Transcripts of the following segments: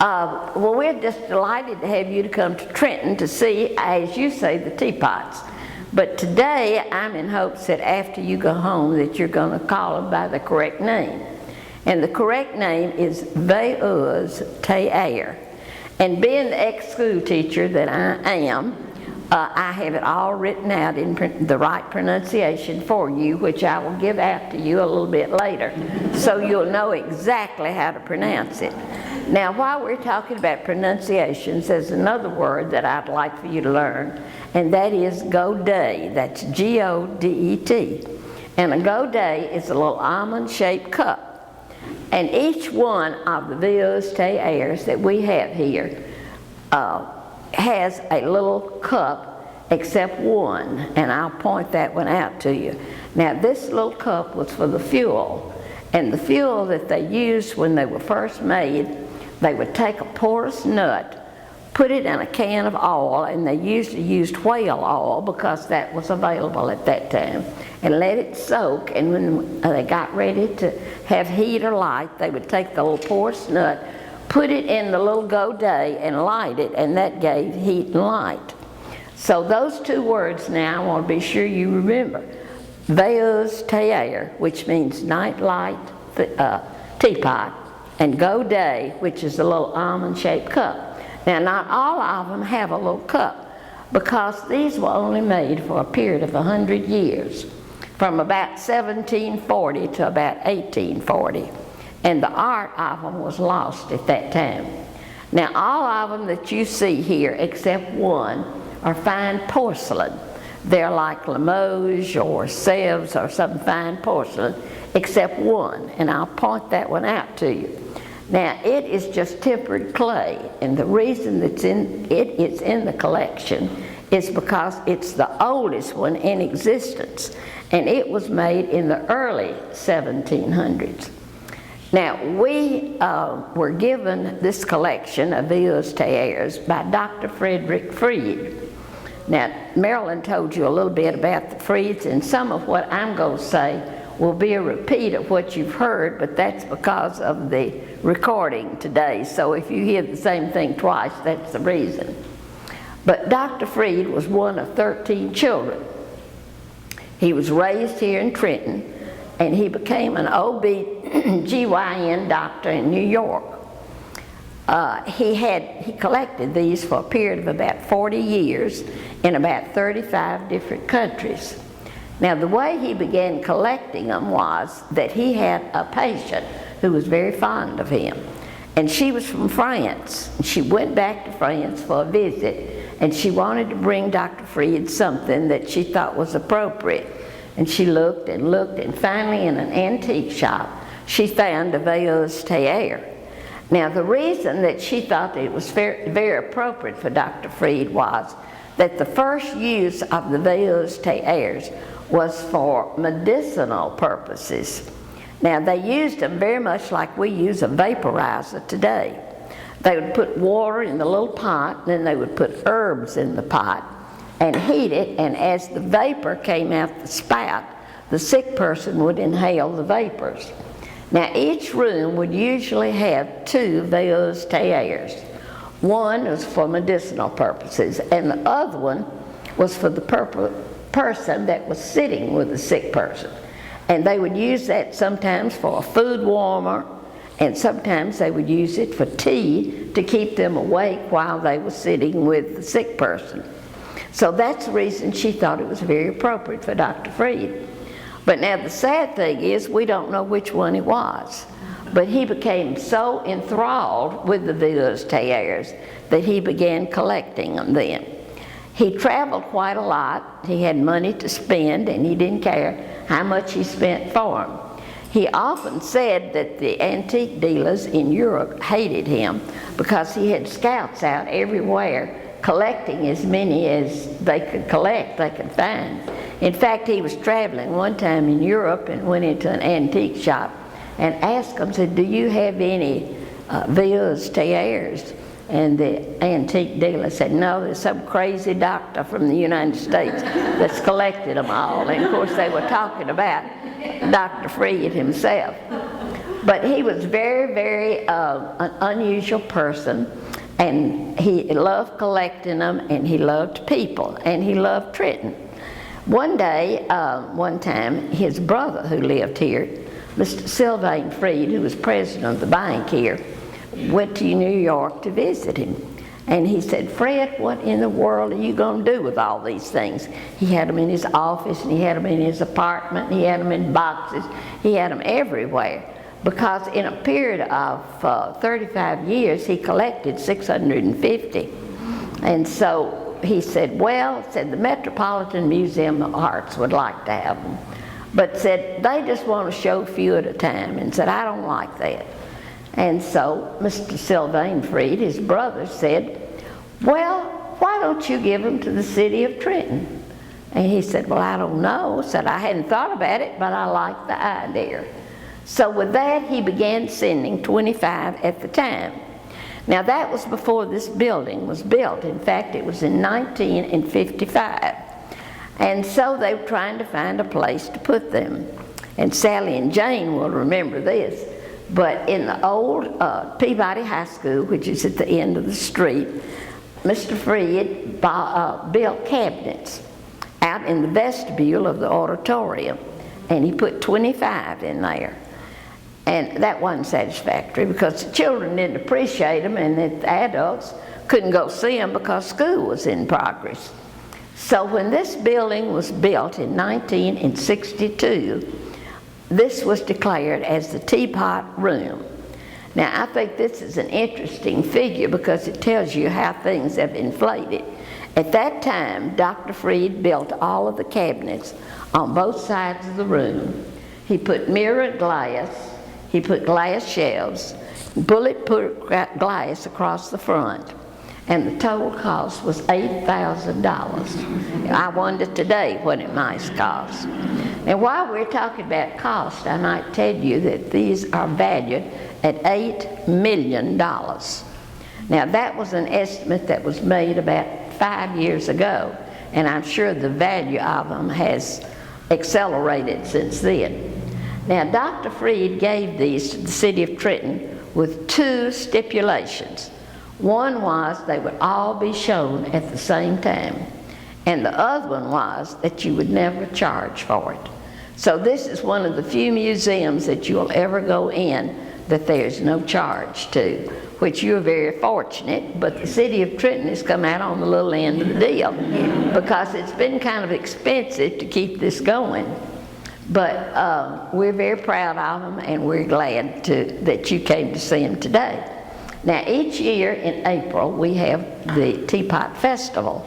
Well, we're just delighted to have you to come to Trenton to see, as you say, the teapots. But today, I'm in hopes that after you go home that you're going to call them by the correct name. And the correct name is Xvi Collection. And being the ex-school teacher that I am, I have it all written out in the right pronunciation for you, which I will give out to you a little bit later, so you'll know exactly how to pronounce it. Now, while we're talking about pronunciations, there's another word that I'd like for you to learn, and that is godet. That's G-O-D-E-T. And a godet is a little almond-shaped cup. And each one of the Xvi Collections that we have here has a little cup except one, and I'll point that one out to you. Now, this little cup was for the fuel, and the fuel that they used when they were first made, they would take a porous nut, put it in a can of oil, and they usually used whale oil because that was available at that time, and let it soak. And when they got ready to have heat or light, they would take the little porous nut, put it in the little godet and light it, and that gave heat and light. So those two words now I want to be sure you remember. Xvi Collection, which means nightlight teapot, and godet, which is a little almond-shaped cup. Now, not all of them have a little cup, because these were only made for a period of 100 years, from about 1740 to about 1840. And the art of them was lost at that time. Now, all of them that you see here, except one, are fine porcelain. They're like Limoges or Sèvres or some fine porcelain, except one, and I'll point that one out to you. Now, it is just tempered clay, and the reason that it's in the collection is because it's the oldest one in existence, and it was made in the early 1700s. Now, we were given this collection of Xvi Collections by Dr. Frederick Freed. Now, Marilyn told you a little bit about the Freeds, and some of what I'm going to say will be a repeat of what you've heard, but that's because of the recording today. So if you hear the same thing twice, that's the reason. But Dr. Freed was one of 13 children. He was raised here in Trenton, and he became an OB-GYN doctor in New York. He collected these for a period of about 40 years in about 35 different countries. Now, the way he began collecting them was that he had a patient who was very fond of him, and she was from France. She went back to France for a visit, and she wanted to bring Dr. Freed something that she thought was appropriate. And she looked and looked, and finally in an antique shop, she found a Xvi Collection. Now, the reason that she thought that it was very appropriate for Dr. Freed was that the first use of the Xvi Collections was for medicinal purposes. Now, they used them very much like we use a vaporizer today. They would put water in the little pot, and then they would put herbs in the pot and heat it, and as the vapor came out the spout, the sick person would inhale the vapors. Now, each room would usually have two Xvi Collections. One was for medicinal purposes, and the other one was for the person that was sitting with the sick person. And they would use that sometimes for a food warmer, and sometimes they would use it for tea to keep them awake while they were sitting with the sick person. So that's the reason she thought it was very appropriate for Dr. Freed. But now the sad thing is we don't know which one it was. But he became so enthralled with the Xvi Collections that he began collecting them then. He traveled quite a lot. He had money to spend, and he didn't care how much he spent for them. He often said that the antique dealers in Europe hated him because he had scouts out everywhere collecting as many as they could collect, they could find. In fact, he was traveling one time in Europe and went into an antique shop and asked them, said, "Do you have any Xvi Collections?" And the antique dealer said, "No, there's some crazy doctor from the United States that's collected them all." And of course they were talking about Dr. Freed himself. But he was very, very an unusual person, and he loved collecting them, and he loved people, and he loved Trenton. One day, one time, his brother who lived here, Mr. Sylvain Freed, who was president of the bank here, went to New York to visit him. And he said, "Fred, what in the world are you going to do with all these things?" He had them in his office, and he had them in his apartment, and he had them in boxes. He had them everywhere. Because in a period of 35 years, he collected 650. And so he said, well, said the Metropolitan Museum of Arts would like to have them. But said, they just want to show a few at a time, and said, I don't like that. And so Mr. Sylvain Freed, his brother, said, well, why don't you give them to the city of Trenton? And he said, well, I don't know. Said, I hadn't thought about it, but I like the idea. So with that, he began sending 25 at the time. Now that was before this building was built. In fact, it was in 1955. And so they were trying to find a place to put them. And Sally and Jane will remember this. But in the old Peabody High School, which is at the end of the street, Mr. Freed built cabinets out in the vestibule of the auditorium. And he put 25 in there. And that wasn't satisfactory because the children didn't appreciate them, and the adults couldn't go see them because school was in progress. So when this building was built in 1962, this was declared as the Teapot Room. Now I think this is an interesting figure because it tells you how things have inflated. At that time, Dr. Freed built all of the cabinets on both sides of the room. He put mirrored glass, he put glass shelves, bulletproof glass across the front, and the total cost was $8,000. I wonder today what it might cost. And while we're talking about cost, I might tell you that these are valued at $8 million. Now that was an estimate that was made about 5 years ago, and I'm sure the value of them has accelerated since then. Now, Dr. Freed gave these to the city of Trenton with two stipulations. One was they would all be shown at the same time, and the other one was that you would never charge for it. So this is one of the few museums that you'll ever go in that there's no charge to, which you're very fortunate, but the city of Trenton has come out on the little end of the deal because it's been kind of expensive to keep this going. But we're very proud of them, and we're glad that you came to see them today. Now each year in April we have the Teapot Festival,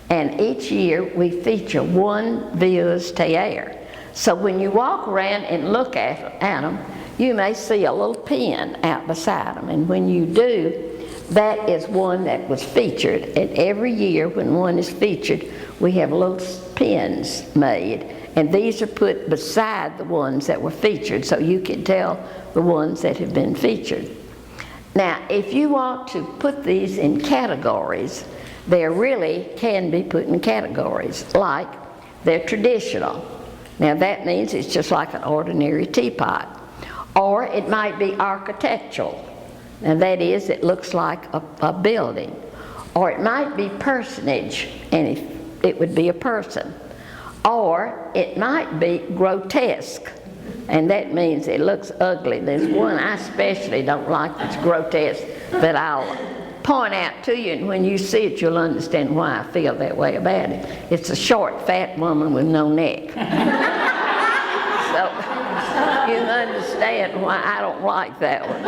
and each year we feature one Vieux Théâtre. So when you walk around and look at them, you may see a little pin out beside them, and when you do, that is one that was featured. And every year when one is featured, we have little pins made, and these are put beside the ones that were featured so you can tell the ones that have been featured. Now, if you want to put these in categories, they really can be put in categories, like they're traditional. Now that means it's just like an ordinary teapot. Or it might be architectural. Now that is, it looks like a building. Or it might be personage, and it would be a person. Or it might be grotesque, and that means it looks ugly. There's one I especially don't like that's grotesque that I'll point out to you, and when you see it you'll understand why I feel that way about it. It's a short, fat woman with no neck. So you understand why I don't like that one.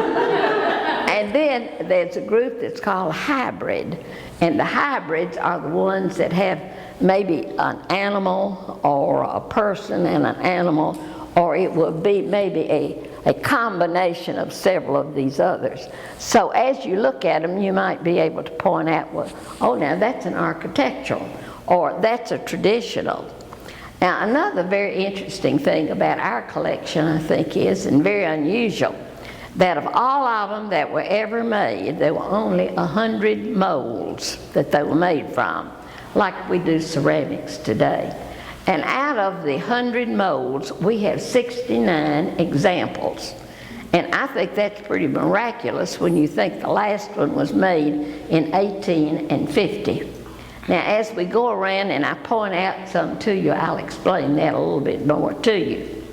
And then there's a group that's called hybrid, and the hybrids are the ones that have maybe an animal or a person and an animal, or it will be maybe a combination of several of these others. So as you look at them, you might be able to point out, well, oh, now that's an architectural, or that's a traditional. Now another very interesting thing about our collection, I think, is, and very unusual, that of all of them that were ever made, there were only 100 molds that they were made from, like we do ceramics today. And out of the 100 molds, we have 69 examples. And I think that's pretty miraculous when you think the last one was made in 1850. Now, as we go around and I point out some to you, I'll explain that a little bit more to you.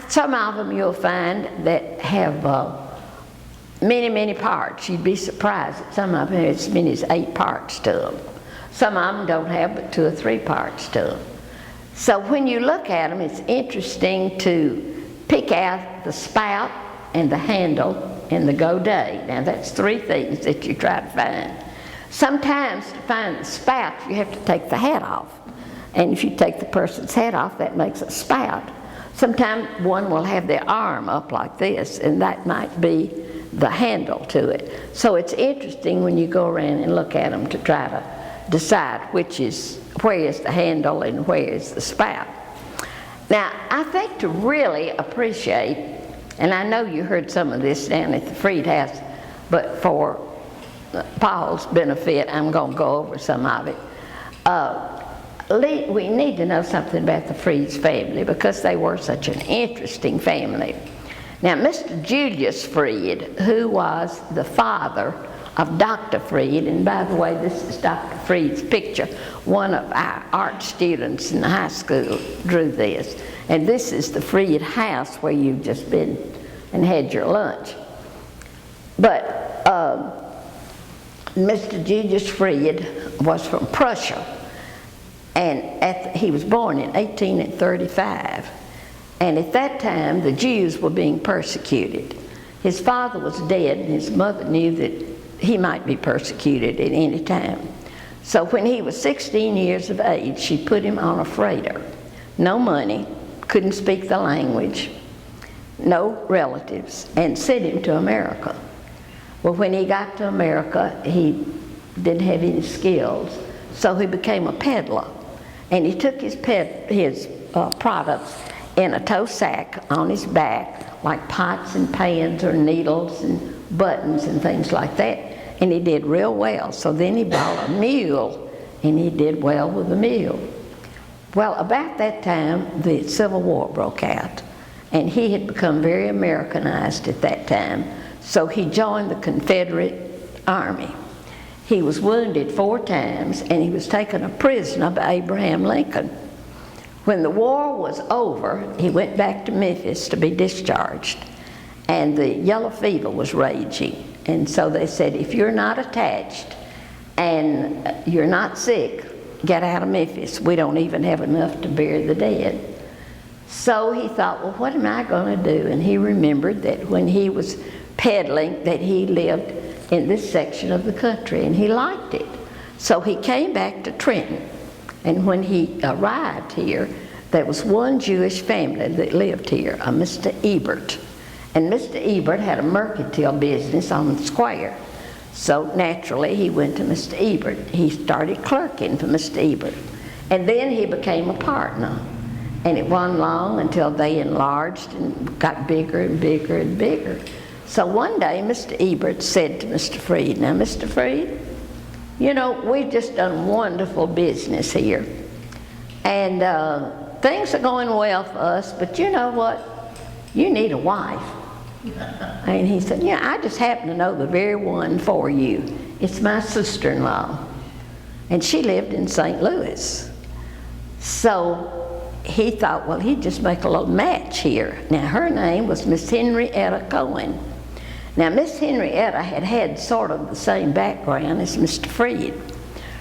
Some of them you'll find that have many, many parts. You'd be surprised that some of them have as many as 8 parts to them. Some of them don't have but 2 or 3 parts to them. So when you look at them, it's interesting to pick out the spout and the handle and the godet. Now that's 3 things that you try to find. Sometimes to find the spout, you have to take the hat off. And if you take the person's hat off, that makes a spout. Sometimes one will have their arm up like this, and that might be the handle to it. So it's interesting when you go around and look at them to try to decide where is the handle and where is the spout. Now, I think to really appreciate, and I know you heard some of this down at the Freed House, but for Paul's benefit, I'm going to go over some of it. We need to know something about the Freed's family because they were such an interesting family. Now, Mr. Julius Freed, who was the father of Dr. Freed, and by the way, this is Dr. Freed's picture. One of our art students in the high school drew this. And this is the Freed house where you've just been and had your lunch. But Mr. Julius Freed was from Prussia, and he was born in 1835. And at that time, the Jews were being persecuted. His father was dead, and his mother knew that he might be persecuted at any time. So when he was 16 years of age, she put him on a freighter. No money, couldn't speak the language, no relatives, and sent him to America. Well, when he got to America, he didn't have any skills, so he became a peddler. And he took his products in a tow sack on his back, like pots and pans or needles and buttons and things like that. And he did real well. So then he bought a mule, and he did well with the mule. Well, about that time, the Civil War broke out, and he had become very Americanized at that time. So he joined the Confederate Army. He was wounded 4 times, and he was taken a prisoner by Abraham Lincoln. When the war was over, he went back to Memphis to be discharged, and the yellow fever was raging. And so they said, if you're not attached and you're not sick, get out of Memphis. We don't even have enough to bury the dead. So he thought, well, what am I going to do? And he remembered that when he was peddling, that he lived in this section of the country, and he liked it. So he came back to Trenton. And when he arrived here, there was one Jewish family that lived here, a Mr. Ebert. And Mr. Ebert had a mercantile business on the square. So naturally, he went to Mr. Ebert. He started clerking for Mr. Ebert. And then he became a partner. And it wasn't long until they enlarged and got bigger and bigger and bigger. So one day, Mr. Ebert said to Mr. Freed, now, Mr. Freed, you know, we've just done wonderful business here. And things are going well for us, but you know what? You need a wife. And he said, yeah, I just happen to know the very one for you. It's my sister-in-law. And she lived in St. Louis. So he thought, well, he'd just make a little match here. Now, her name was Miss Henrietta Cohen. Now, Miss Henrietta had had sort of the same background as Mr. Freed.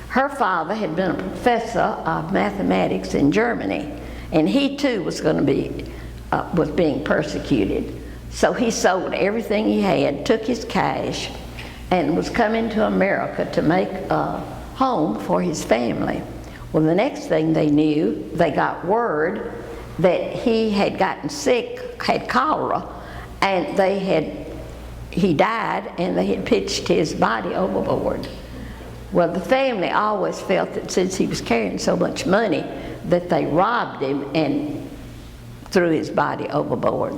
Her father had been a professor of mathematics in Germany, and he too was going to be, was being persecuted. So he sold everything he had, took his cash, and was coming to America to make a home for his family. Well, the next thing they knew, they got word that he had gotten sick, had cholera, and he died, and they had pitched his body overboard. Well, the family always felt that since he was carrying so much money, that they robbed him and threw his body overboard.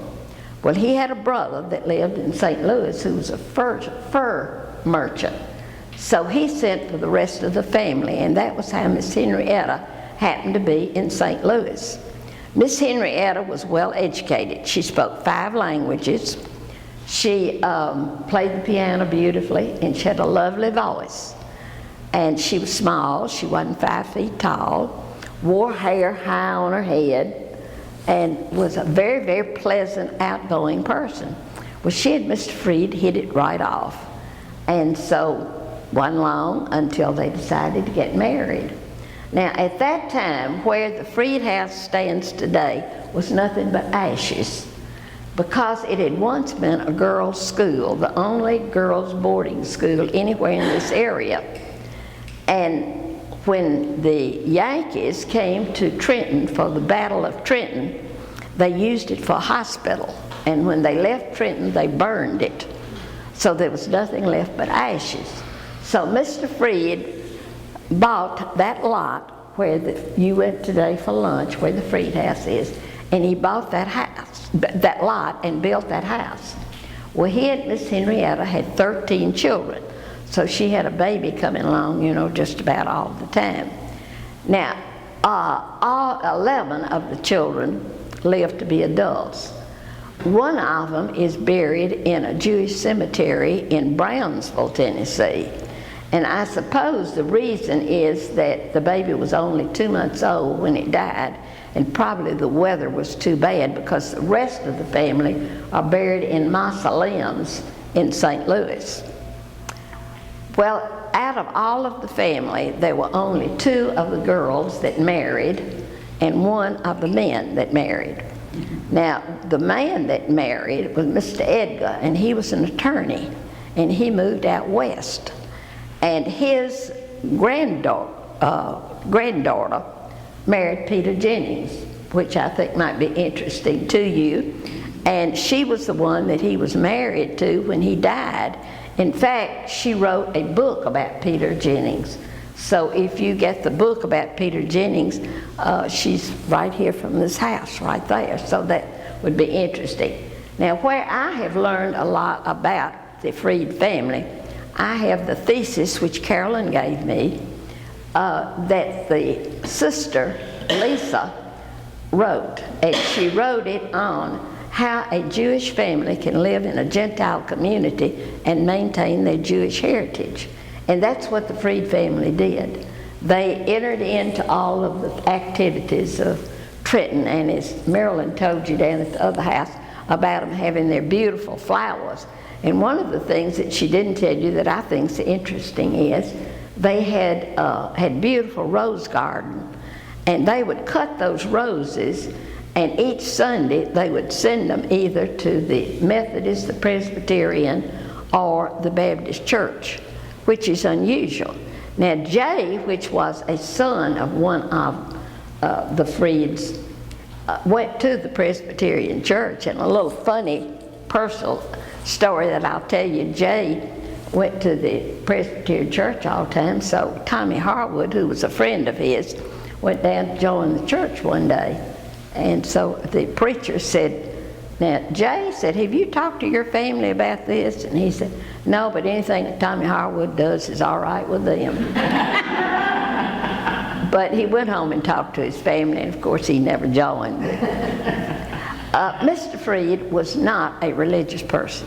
Well, he had a brother that lived in St. Louis who was a fur merchant. So he sent for the rest of the family, and that was how Miss Henrietta happened to be in St. Louis. Miss Henrietta was well educated. She spoke 5 languages. She played the piano beautifully, and she had a lovely voice. And she was small. She wasn't 5 feet tall, wore hair high on her head, and was a very, very pleasant, outgoing person. Well, she and Mr. Freed hit it right off. And so, wasn't long until they decided to get married. Now, at that time, where the Freed house stands today was nothing but ashes, because it had once been a girls' school, the only girls' boarding school anywhere in this area. And when the Yankees came to Trenton for the Battle of Trenton, they used it for a hospital. And when they left Trenton, they burned it. So there was nothing left but ashes. So Mr. Freed bought that lot where you went today for lunch, where the Freed house is, and he bought that house, that lot, and built that house. Well, he and Miss Henrietta had 13 children, so she had a baby coming along, you know, just about all the time. Now, all 11 of the children lived to be adults. One of them is buried in a Jewish cemetery in Brownsville, Tennessee. And I suppose the reason is that the baby was only 2 months old when it died, and probably the weather was too bad, because the rest of the family are buried in mausoleums in St. Louis. Well, out of all of the family, there were only 2 of the girls that married and 1 of the men that married. Now, the man that married was Mr. Edgar, and he was an attorney, and he moved out west. And his granddaughter married Peter Jennings, which I think might be interesting to you. And she was the one that he was married to when he died. In fact, she wrote a book about Peter Jennings. So if you get the book about Peter Jennings, she's right here from this house, right there. So that would be interesting. Now, where I have learned a lot about the Freed family, I have the thesis which Carolyn gave me that the sister, Lisa, wrote. And she wrote it on how a Jewish family can live in a Gentile community and maintain their Jewish heritage. And that's what the Freed family did. They entered into all of the activities of Trenton, and as Marilyn told you down at the other house about them having their beautiful flowers. And one of the things that she didn't tell you that I think is interesting is they had beautiful rose garden, and they would cut those roses, and each Sunday they would send them either to the Methodist, the Presbyterian, or the Baptist church, which is unusual. Now Jay, which was a son of one of the Freeds, went to the Presbyterian church, and a little funny personal story that I'll tell you, Jay went to the Presbyterian church all the time, so Tommy Harwood, who was a friend of his, went down to join the church one day. And so the preacher said, now Jay said, have you talked to your family about this? And he said, no, but anything that Tommy Harwood does is all right with them. But he went home and talked to his family, and of course he never joined. Mr. Freed was not a religious person.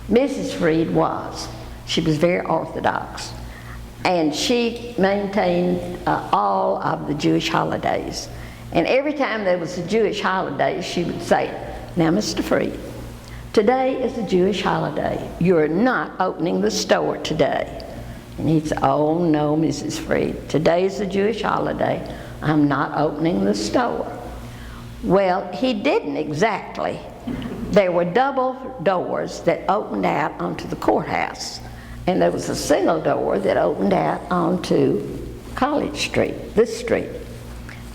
Mrs. Freed was. She was very orthodox. And she maintained all of the Jewish holidays. And every time there was a Jewish holiday, she would say, now Mr. Freed, today is a Jewish holiday. You're not opening the store today. And he'd say, oh no, Mrs. Freed, today's a Jewish holiday. I'm not opening the store. Well, he didn't exactly. There were double doors that opened out onto the courthouse, and there was a single door that opened out onto College Street, this street.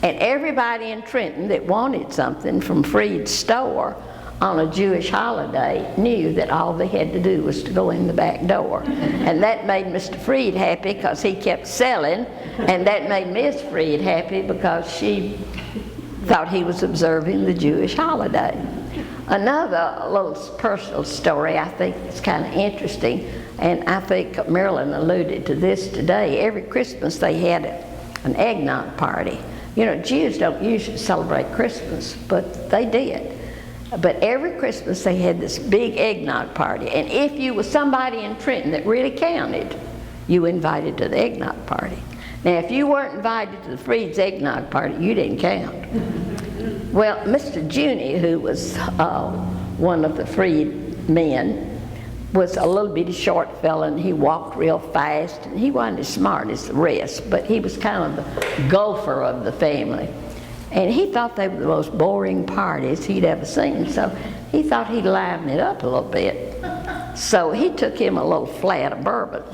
And everybody in Trenton that wanted something from Freed's store on a Jewish holiday knew that all they had to do was to go in the back door. And that made Mr. Freed happy because he kept selling, and that made Miss Freed happy because she thought he was observing the Jewish holiday. Another little personal story I think is kind of interesting, and I think Marilyn alluded to this today. Every Christmas they had an eggnog party. You know, Jews don't usually celebrate Christmas, but they did. But every Christmas they had this big eggnog party. And if you were somebody in Trenton that really counted, you were invited to the eggnog party. Now, if you weren't invited to the Freed's eggnog party, you didn't count. Well, Mr. Junie, who was one of the Freed men, was a little bitty short fella, and he walked real fast, and he wasn't as smart as the rest, but he was kind of the gopher of the family. And he thought they were the most boring parties he'd ever seen, so he thought he'd liven it up a little bit. So he took him a little flat of bourbon.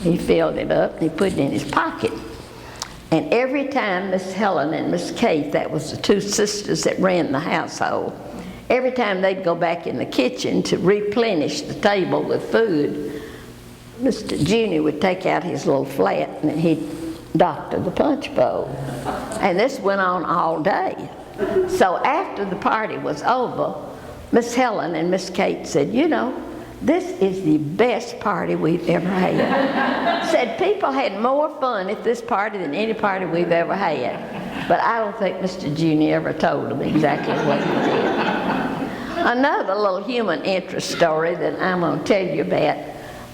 He filled it up, and he put it in his pocket. And every time Miss Helen and Miss Kate, that was the two sisters that ran the household, every time they'd go back in the kitchen to replenish the table with food, Mr. Junie would take out his little flat and he'd doctor the punch bowl. And this went on all day. So after the party was over, Miss Helen and Miss Kate said, you know, this is the best party we've ever had. Said people had more fun at this party than any party we've ever had. But I don't think Mr. Junie ever told them exactly what he did. Another little human interest story that I'm going to tell you about,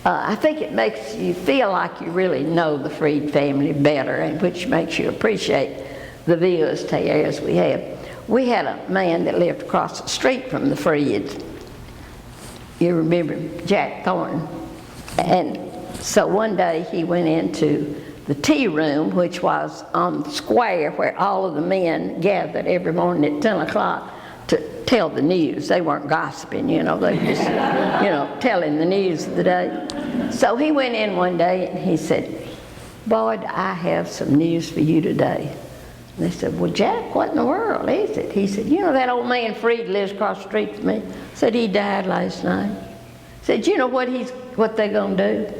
I think it makes you feel like you really know the Freed family better, and which makes you appreciate the Villas Tayers we have. We had a man that lived across the street from the Freeds. You remember Jack Thornton. And so one day he went into the tea room, which was on the square where all of the men gathered every morning at 10 o'clock to tell the news. They weren't gossiping, you know, they just, you know, telling the news of the day. So he went in one day and he said, Boyd, I have some news for you today. And they said, well, Jack, what in the world is it? He said, you know that old man Freed lives across the street from me? Said he died last night. Said, you know what they're going to do?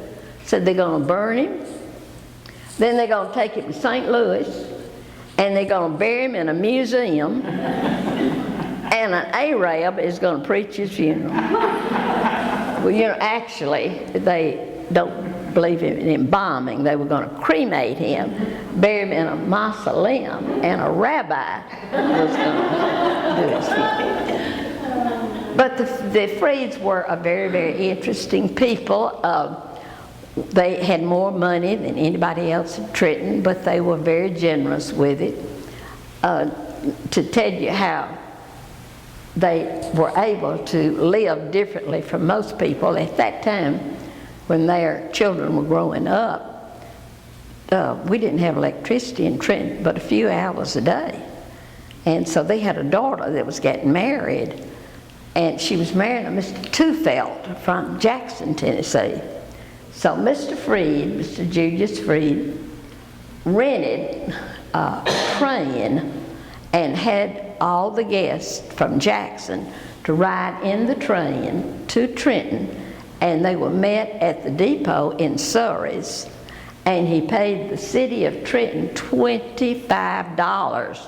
Said they're going to burn him. Then they're going to take him to St. Louis, and they're going to bury him in a museum, and an Arab is going to preach his funeral. Well, you know, actually, they don't believe in embalming. They were going to cremate him, bury him in a mausoleum, and a rabbi was going to do his funeral. But the Freeds were a very, very interesting people. They had more money than anybody else in Trenton, but they were very generous with it. To tell you how they were able to live differently from most people at that time when their children were growing up, we didn't have electricity in Trenton but a few hours a day. And so they had a daughter that was getting married, and she was married to Mr. Tufelt from Jackson, Tennessee. So Mr. Freed, Mr. Julius Freed, rented a train and had all the guests from Jackson to ride in the train to Trenton, and they were met at the depot in Surrey's, and he paid the city of Trenton $25,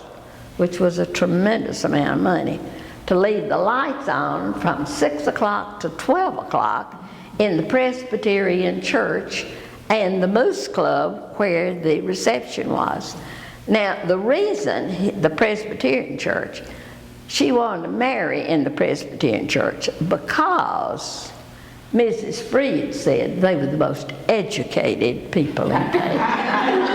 which was a tremendous amount of money, to leave the lights on from 6 o'clock to 12 o'clock in the Presbyterian church and the Moose Club where the reception was. Now, the reason the Presbyterian church, she wanted to marry in the Presbyterian church because Mrs. Freed said they were the most educated people in town.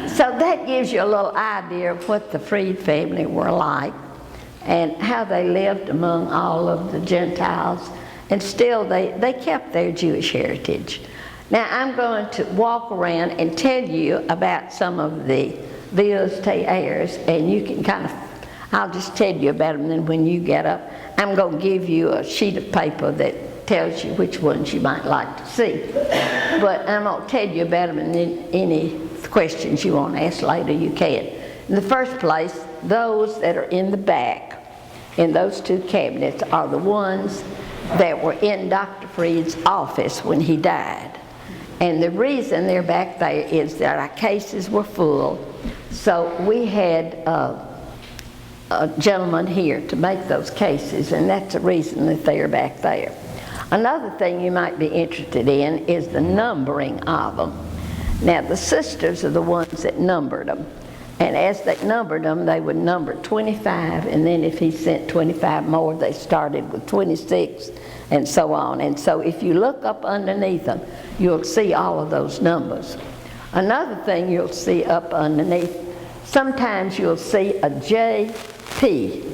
So that gives you a little idea of what the Freed family were like and how they lived among all of the Gentiles. And still, they kept their Jewish heritage. Now, I'm going to walk around and tell you about some of the Villas Tayers, and you can kind of, I'll just tell you about them, and then when you get up, I'm going to give you a sheet of paper that tells you which ones you might like to see. But I'm going to tell you about them, and then any questions you want to ask later, you can. In the first place, those that are in the back, in those two cabinets, are the ones that were in Dr. Freed's office when he died. And the reason they're back there is that our cases were full, so we had a gentleman here to make those cases, and that's the reason that they are back there. Another thing you might be interested in is the numbering of them. Now the sisters are the ones that numbered them. And as they numbered them, they would number 25, and then if he sent 25 more, they started with 26, and so on. And so if you look up underneath them, you'll see all of those numbers. Another thing you'll see up underneath, sometimes you'll see a JP.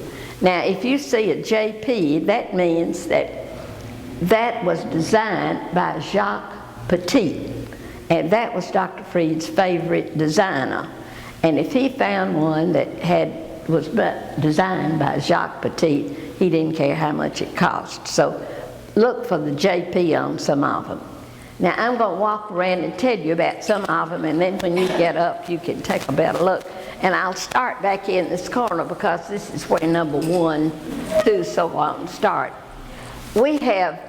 Now if you see a JP, that means that that was designed by Xvi Collection, and that was Dr. Freed's favorite designer. And if he found one that was designed by Xvi Collection, he didn't care how much it cost. So look for the JP on some of them. Now I'm going to walk around and tell you about some of them, and then when you get up you can take a better look. And I'll start back in this corner because this is where number 1, 2, so on start. We have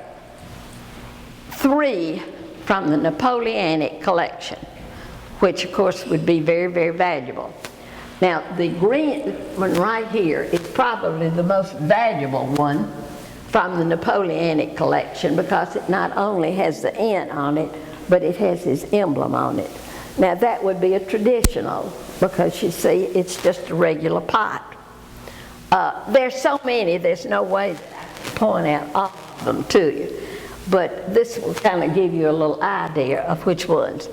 3 from the Napoleonic collection, which of course would be very, very valuable. Now the green one right here is probably the most valuable one from the Napoleonic collection because it not only has the N on it, but it has his emblem on it. Now that would be a traditional, because you see it's just a regular pot. There's so many, there's no way to point out all of them to you, but this will kind of give you a little idea of which ones.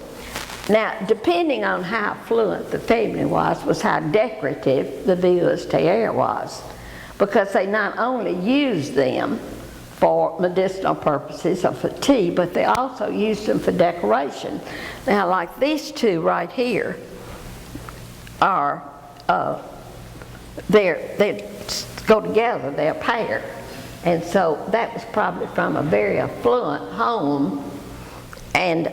Now, depending on how affluent the family was how decorative the Ville's Terre was, because they not only used them for medicinal purposes or for tea, but they also used them for decoration. Now, like these two right here are, they go together, they're a pair. And so that was probably from a very affluent home, and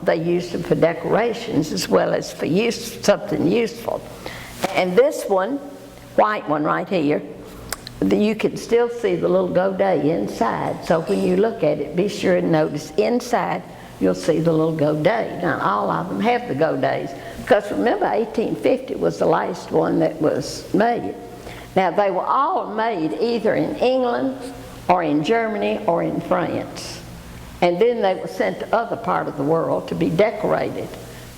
they used them for decorations as well as for something useful. And this one, white one right here, you can still see the little godet inside. So when you look at it, be sure and notice inside you'll see the little godet. Now all of them have the godets, because remember 1850 was the last one that was made. Now they were all made either in England or in Germany or in France. And then they were sent to other part of the world to be decorated.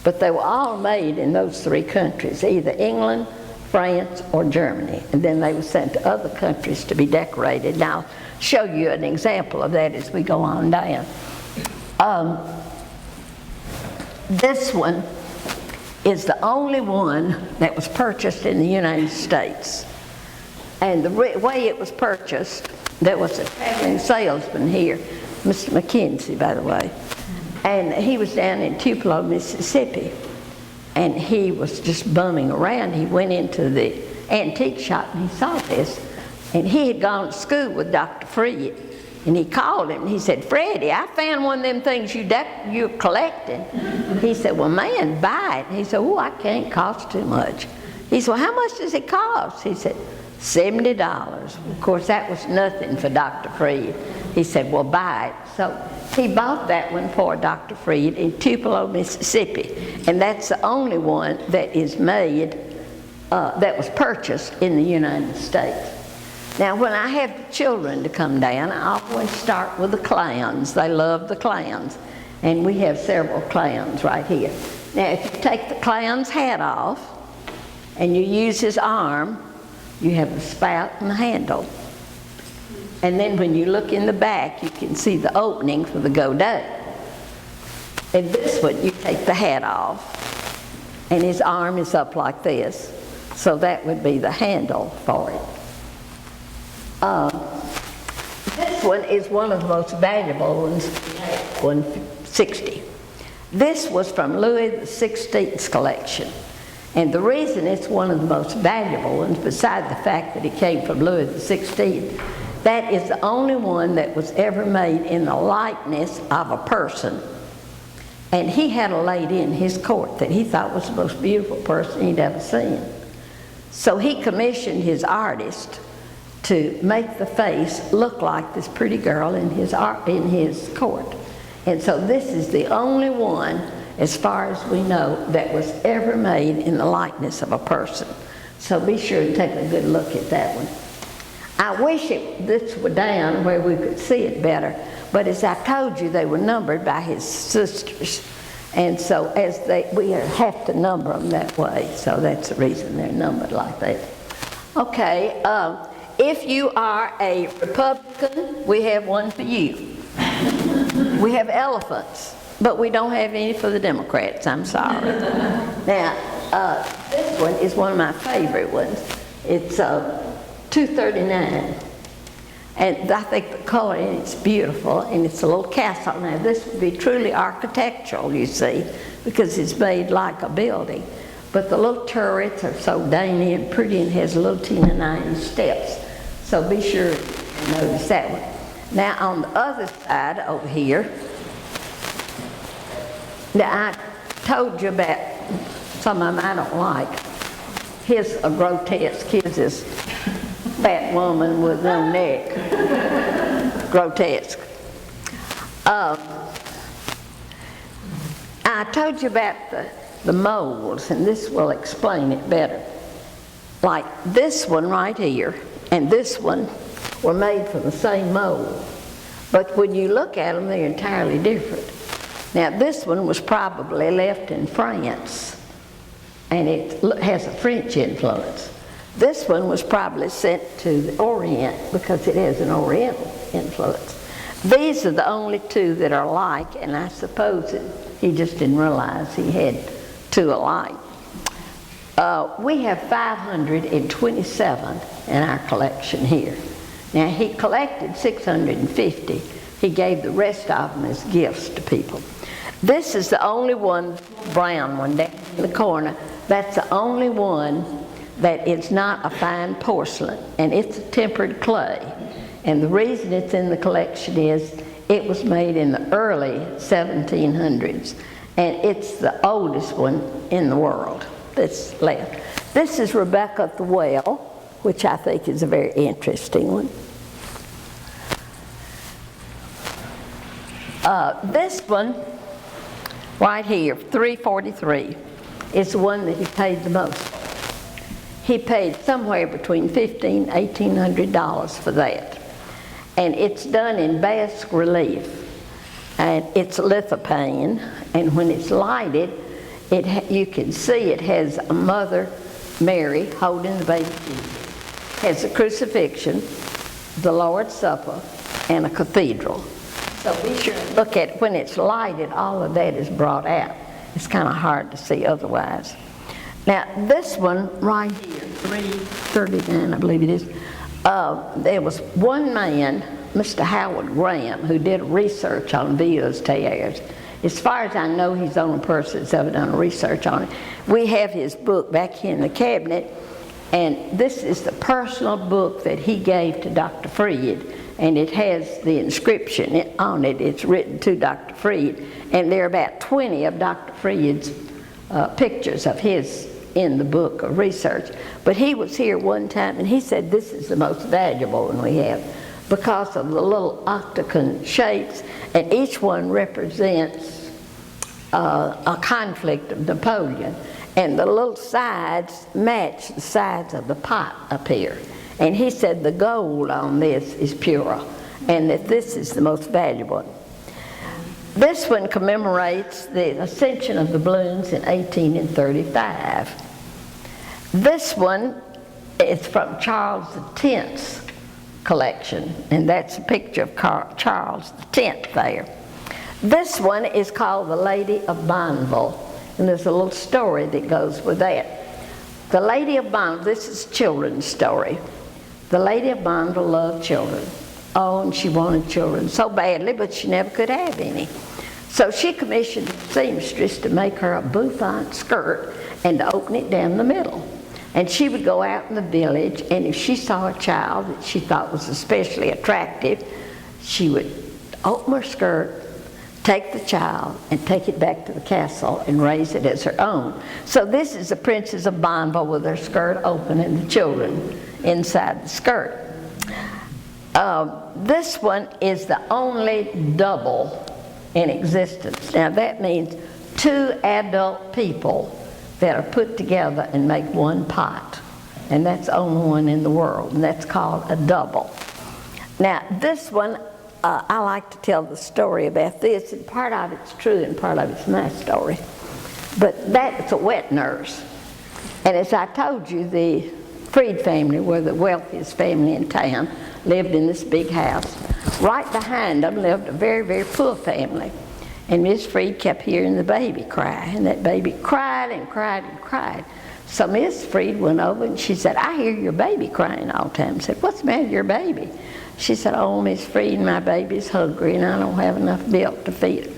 But they were all made in those 3 countries, either England, France, or Germany. And then they were sent to other countries to be decorated. Now I'll show you an example of that as we go on down. This one is the only one that was purchased in the United States. And the way it was purchased, there was a traveling salesman here, Mr. McKenzie, by the way, and he was down in Teapot, Mississippi, and he was just bumming around. He went into the antique shop and he saw this, and he had gone to school with Dr. Freed, and he called him and he said, "Freddie, I found one of them things you're collecting." He said, "Well, man, buy it." And he said, "Oh, I can't, cost too much." He said, "Well, how much does it cost?" He said, $70. Of course, that was nothing for Dr. Freed. He said, "Well, buy it." So he bought that one for Dr. Freed in Tupelo, Mississippi. And that's the only one that is made, that was purchased in the United States. Now, when I have the children to come down, I always start with the clowns. They love the clowns. And we have several clowns right here. Now, if you take the clown's hat off and you use his arm, you have the spout and the handle. And then when you look in the back, you can see the opening for the godet. And this one, you take the hat off, and his arm is up like this. So that would be the handle for it. This one is one of the most valuable ones, 160. This was from Louis XVI's collection. And the reason it's one of the most valuable ones, beside the fact that it came from Louis XVI, that is the only one that was ever made in the likeness of a person. And he had a lady in his court that he thought was the most beautiful person he'd ever seen. So he commissioned his artist to make the face look like this pretty girl in his court. And so this is the only one, as far as we know, that was ever made in the likeness of a person. So be sure to take a good look at that one. I wish this were down where we could see it better, but as I told you, they were numbered by his sisters. And so we have to number them that way, so that's the reason they're numbered like that. Okay, if you are a Republican, we have one for you. We have elephants, but we don't have any for the Democrats, I'm sorry. Now, this one is one of my favorite ones. It's 239. And I think the color in it's beautiful, and it's a little castle. Now this would be truly architectural, you see, because it's made like a building. But the little turrets are so dainty and pretty, and has little teeny steps. So be sure to notice that one. Now on the other side over here, now I told you about some of them I don't like. Here's a grotesque. Here's this fat woman with no neck. Grotesque. I told you about the molds, and this will explain it better. Like this one right here and this one were made from the same mold, but when you look at them, they're entirely different. Now this one was probably left in France, and it has a French influence. This one was probably sent to the Orient because it has an Oriental influence. These are the only two that are alike, and I suppose he just didn't realize he had two alike. We have 527 in our collection here. Now he collected 650. He gave the rest of them as gifts to people. This is the only one, brown one down in the corner, that's the only one that it's not a fine porcelain, and it's a tempered clay. And the reason it's in the collection is it was made in the early 1700s, and it's the oldest one in the world that's left. This is Rebecca at the Well, which I think is a very interesting one. This one right here, 343, is the one that he paid the most for. He paid somewhere between $1,500 and $1,800 for that. And it's done in Basque relief. And it's lithophane, and when it's lighted, you can see it has a Mother Mary holding the baby Jesus. It has a crucifixion, the Lord's Supper, and a cathedral. So be sure to look at it. When it's lighted, all of that is brought out. It's kind of hard to see otherwise. Now this one right here, 339 I believe it is, there was one man, Mr. Howard Graham, who did research on Villa's tears. As far as I know, he's the only person that's ever done research on it. We have his book back here in the cabinet, and this is the personal book that he gave to Dr. Freed, and it has the inscription on it. It's written to Dr. Freed, and there are about 20 of Dr. Freed's pictures of his in the book of research. But he was here one time, and he said this is the most valuable one we have because of the little octagon shapes, and each one represents a conflict of Napoleon, and the little sides match the sides of the pot up here. And he said the gold on this is pure, and that this is the most valuable one. This one commemorates the ascension of the balloons in 1835. This one is from Charles X's collection, and that's a picture of Charles X there. This one is called the Lady of Bonneville, and there's a little story that goes with that. The Lady of Bonneville, this is a children's story. The Lady of Bonneville loved children. Oh, and she wanted children so badly, but she never could have any. So she commissioned a seamstress to make her a bouffant skirt and to open it down the middle. And she would go out in the village, and if she saw a child that she thought was especially attractive, she would open her skirt, take the child, and take it back to the castle and raise it as her own. So this is the Princess of Bonneville with her skirt open and the children inside the skirt. This one is the only double in existence. Now that means two adult people that are put together and make one pot. And that's the only one in the world, and that's called a double. Now this one I like to tell the story about this, and part of it's true and part of it's my story. But that's a wet nurse. And as I told you, the Freed family were the wealthiest family in town, lived in this big house. Right behind them lived a very, very poor family. And Miss Freed kept hearing the baby cry, and that baby cried and cried and cried. So Miss Freed went over and she said, I hear your baby crying all the time. I said, what's the matter with your baby? She said, oh, Miss Freed, my baby's hungry and I don't have enough milk to feed her.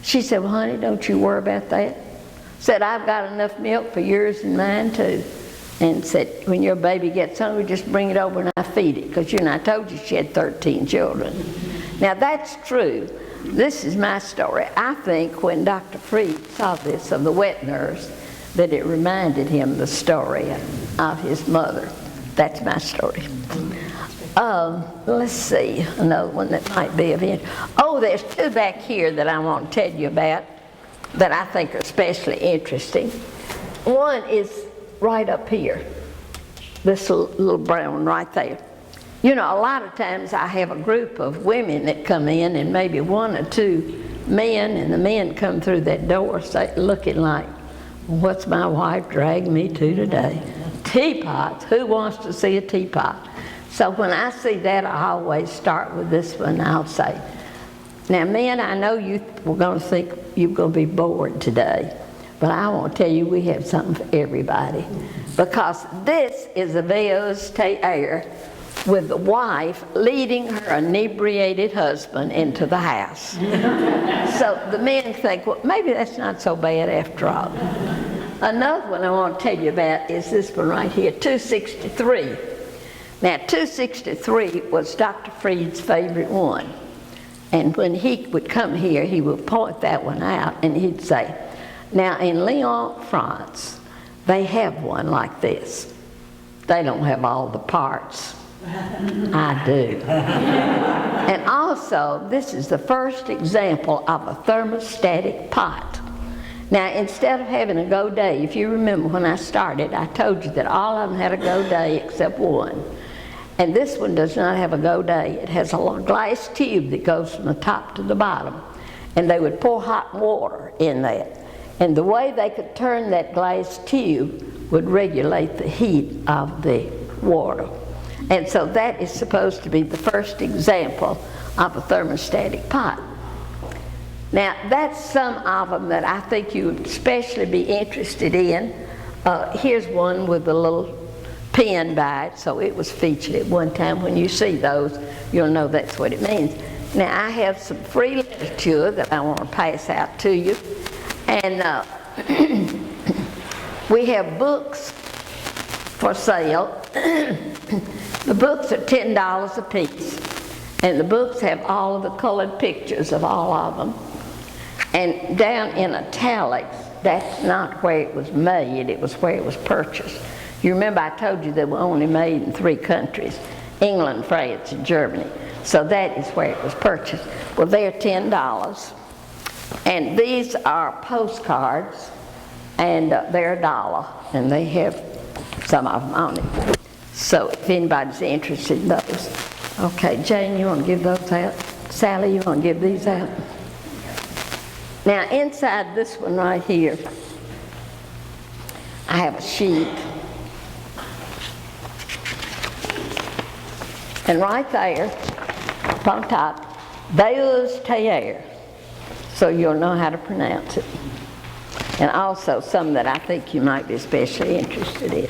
She said, well, honey, don't you worry about that. Said, I've got enough milk for yours and mine too. And said, when your baby gets hungry, just bring it over and I feed it. Because I told you she had 13 children. Now that's true. This is my story. I think when Dr. Freed saw this of the wet nurse, that it reminded him the story of his mother. That's my story. Let's see, another one that might be of interest. Oh, there's two back here that I want to tell you about that I think are especially interesting. One is right up here, this little brown one right there. You know, a lot of times I have a group of women that come in and maybe one or two men, and the men come through that door looking like, what's my wife dragged me to today? Teapots. Who wants to see a teapot? So when I see that, I always start with this one. I'll say, now men, I know you were going to think you're going to be bored today, but I want to tell you we have something for everybody. Because this is a vase terre with the wife leading her inebriated husband into the house. So the men think, well, maybe that's not so bad after all. Another one I want to tell you about is this one right here, 263. Now 263 was Dr. Freed's favorite one. And when he would come here, he would point that one out and he'd say, now in Lyon, France, they have one like this. They don't have all the parts. I do. And also, this is the first example of a thermostatic pot. Now, instead of having a godet, if you remember when I started, I told you that all of them had a godet except one. And this one does not have a godet. It has a little glass tube that goes from the top to the bottom. And they would pour hot water in that. And the way they could turn that glass tube would regulate the heat of the water. And so that is supposed to be the first example of a thermostatic pot. Now, that's some of them that I think you would especially be interested in. Here's one with a little pin by it, so it was featured at one time. When you see those, you'll know that's what it means. Now, I have some free literature that I want to pass out to you. And we have books for sale. The books are $10 a piece, and the books have all of the colored pictures of all of them. And down in italics, that's not where it was made, it was where it was purchased. You remember I told you they were only made in 3 countries, England, France, and Germany. So that is where it was purchased. Well, they're $10. And these are postcards, and they're $1, and they have some of them on it. So if anybody's interested in those. Okay, Jane, you want to give those out? Sally, you want to give these out? Now inside this one right here, I have a sheet. And right there, up on top, vase terre. So you'll know how to pronounce it. And also some that I think you might be especially interested in.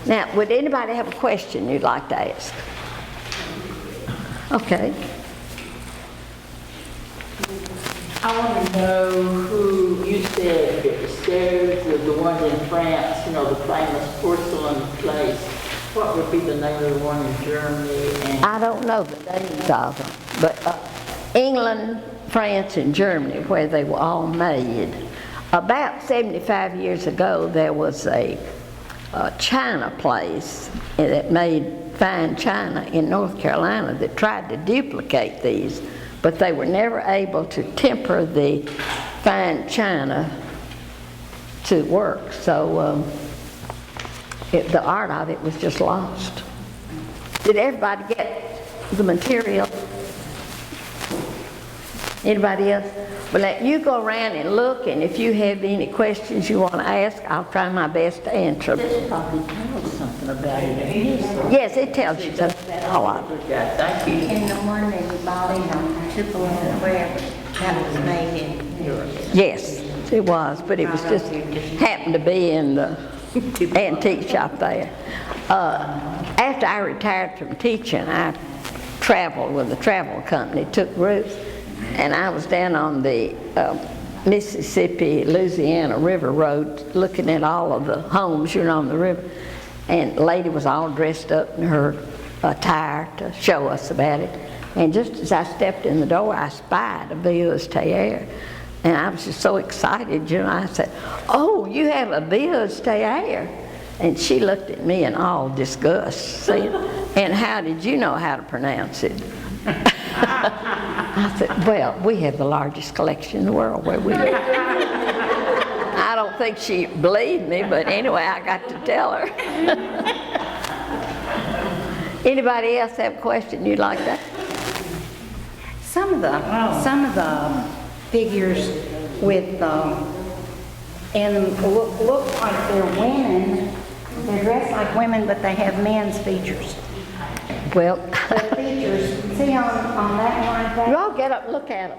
Now, would anybody have a question you'd like to ask? Okay. I want to know who you said that the stairs of the one in France, you know, the famous porcelain place. What would be the name of the one in Germany? And I don't know the names of them, but England, France, and Germany, where they were all made. About 75 years ago, there was a china place that made fine china in North Carolina that tried to duplicate these, but they were never able to temper the fine china to work. So the art of it was just lost. Did everybody get the material? Anybody else? Well, let you go around and look, and if you have any questions you want to ask, I'll try my best to answer them. This probably tells something about it. Yes, it tells you something about all of it. Yeah, thank you. And the one that you bought in on Triple and wherever, that was made in yours. Yes, it was, but it was just happened to be in the antique shop there. After I retired from teaching, I traveled with a travel company, took routes, and I was down on the Mississippi, Louisiana River Road looking at all of the homes, on the river, and a lady was all dressed up in her attire to show us about it. And just as I stepped in the door, I spied a Villa's Terre. And I was just so excited, I said, "Oh, you have a Villa's Terre?" And she looked at me in all disgust, saying, "And how did you know how to pronounce it?" I said, "Well, we have the largest collection in the world where we live." I don't think she believed me, but anyway, I got to tell her. Anybody else have a question you'd like that? Some of the figures with and look like they're women. They're dressed like women, but they have men's features. Well, The features, see on that one right you there? all get up and look at them.